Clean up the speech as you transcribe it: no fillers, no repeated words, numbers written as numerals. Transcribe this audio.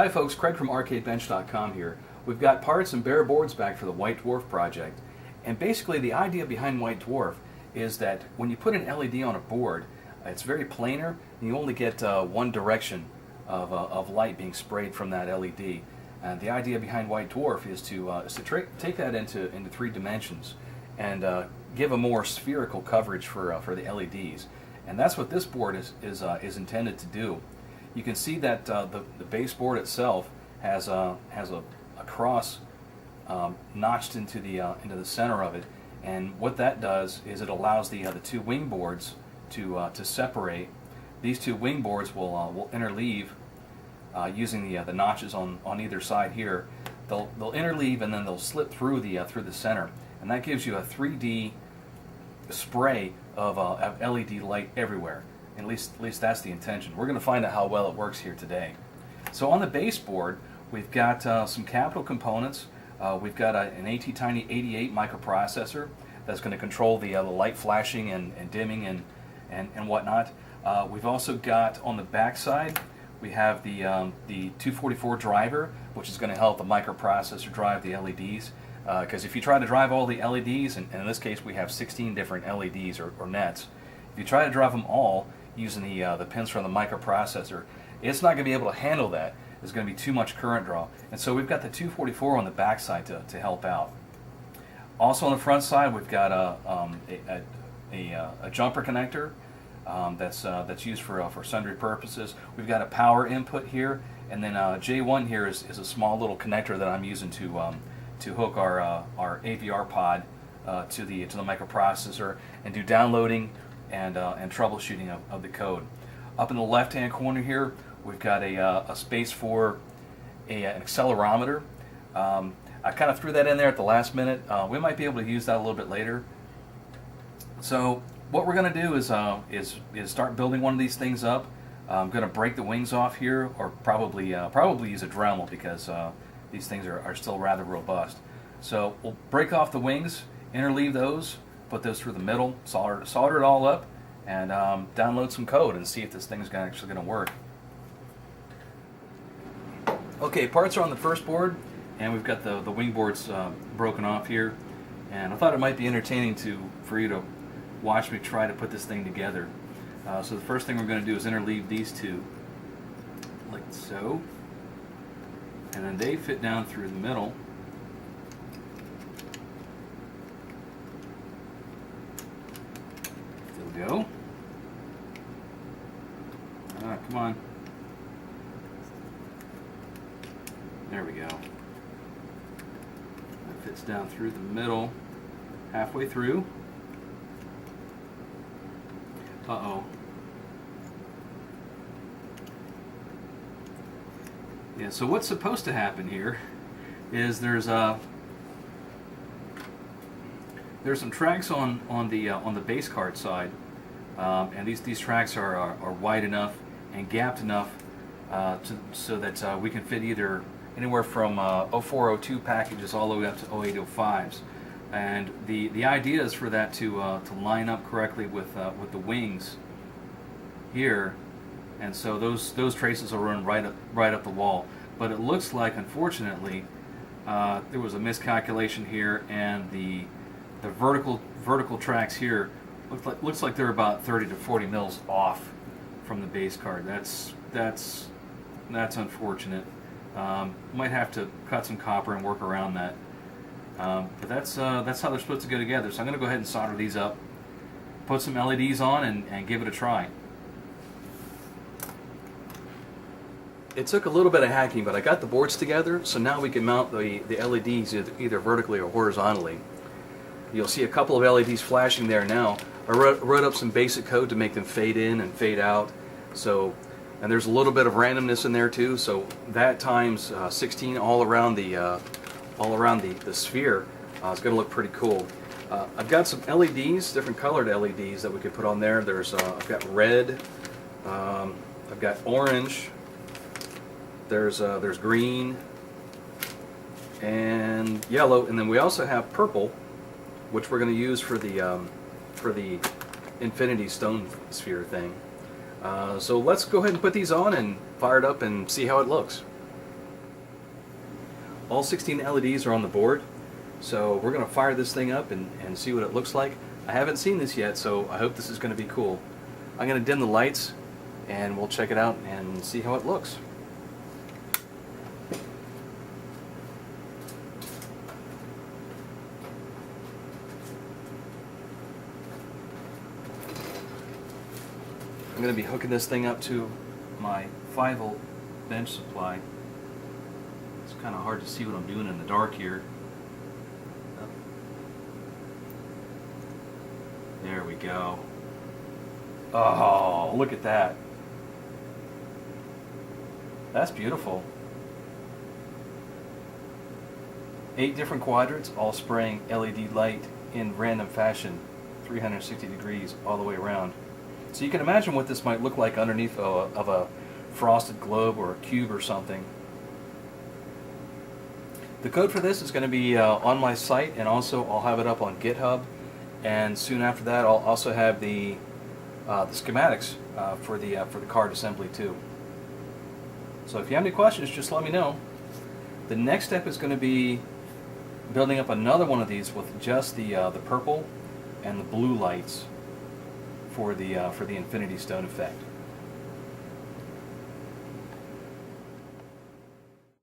Hi folks, Craig from ArcadeBench.com here. We've got parts and bare boards back for the WhiteDwarf project. And basically the idea behind WhiteDwarf is that when you put an LED on a board, it's very planar and you only get one direction of light being sprayed from that LED. And the idea behind WhiteDwarf is to take that into three dimensions and give a more spherical coverage for the LEDs. And that's what this board is intended to do. You can see that the baseboard itself has a cross notched into the center of it, and what that does is it allows the two wing boards to separate. These two wing boards will interleave using the notches on either side here. They'll interleave and then they'll slip through the center, and that gives you a 3D spray of LED light everywhere. At least that's the intention. We're going to find out how well it works here today. So on the baseboard, we've got some capital components. We've got an ATtiny88 microprocessor that's going to control the light flashing and dimming and whatnot. We've also got on the back side, we have the 244 driver, which is going to help the microprocessor drive the LEDs. Because if you try to drive all the LEDs, and in this case we have 16 different LEDs or nets, if you try to drive them all using the pins from the microprocessor, it's not going to be able to handle that. There's going to be too much current draw. And so we've got the 244 on the back side to help out. Also on the front side, we've got a jumper connector that's used for sundry purposes. We've got a power input here, and then J1 here is a small little connector that I'm using to hook our AVR pod to the microprocessor and do downloading and troubleshooting of the code. Up in the left-hand corner here, we've got a space for an accelerometer. I kind of threw that in there at the last minute. We might be able to use that a little bit later. So what we're going to do is start building one of these things up. I'm going to break the wings off here, or probably use a Dremel because these things are still rather robust. So we'll break off the wings, interleave those, put those through the middle, solder it all up, and download some code and see if this thing is actually going to work. Okay, parts are on the first board, and we've got the wing boards broken off here. And I thought it might be entertaining for you to watch me try to put this thing together. So the first thing we're going to do is interleave these two, like so. And then they fit down through the middle. There we go. Come on. There we go. That fits down through the middle, halfway through. Uh-oh. Yeah, so what's supposed to happen here is there's some tracks on the base card side, and these tracks are wide enough and gapped enough so that we can fit either anywhere from 0402 packages all the way up to 0805s. And the idea is for that to line up correctly with the wings here. And so those traces will run right up the wall. But it looks like, unfortunately, there was a miscalculation here, and the vertical tracks here looks like they're about 30 to 40 mils off from the base card. That's unfortunate. Might have to cut some copper and work around that. But that's how they're supposed to go together. So I'm going to go ahead and solder these up, put some LEDs on, and give it a try. It took a little bit of hacking, but I got the boards together, so now we can mount the LEDs either vertically or horizontally. You'll see a couple of LEDs flashing there now. I wrote up some basic code to make them fade in and fade out. So, and there's a little bit of randomness in there too. So that times 16 all around the sphere is going to look pretty cool. I've got some LEDs, different colored LEDs that we could put on there. I've got red, I've got orange. There's green and yellow, and then we also have purple, which we're going to use for the infinity stone sphere thing. So let's go ahead and put these on and fire it up and see how it looks. All 16 LEDs are on the board, so we're going to fire this thing up and see what it looks like. I haven't seen this yet, so I hope this is going to be cool. I'm going to dim the lights and we'll check it out and see how it looks. I'm going to be hooking this thing up to my 5-volt bench supply. It's kind of hard to see what I'm doing in the dark here. There we go. Oh, look at that. That's beautiful. 8 different quadrants, all spraying LED light in random fashion, 360 degrees all the way around. So you can imagine what this might look like underneath of a frosted globe or a cube or something. The code for this is going to be on my site, and also I'll have it up on GitHub. And soon after that, I'll also have the schematics for the card assembly too. So if you have any questions, just let me know. The next step is going to be building up another one of these with just the purple and the blue lights for the Infinity Stone effect.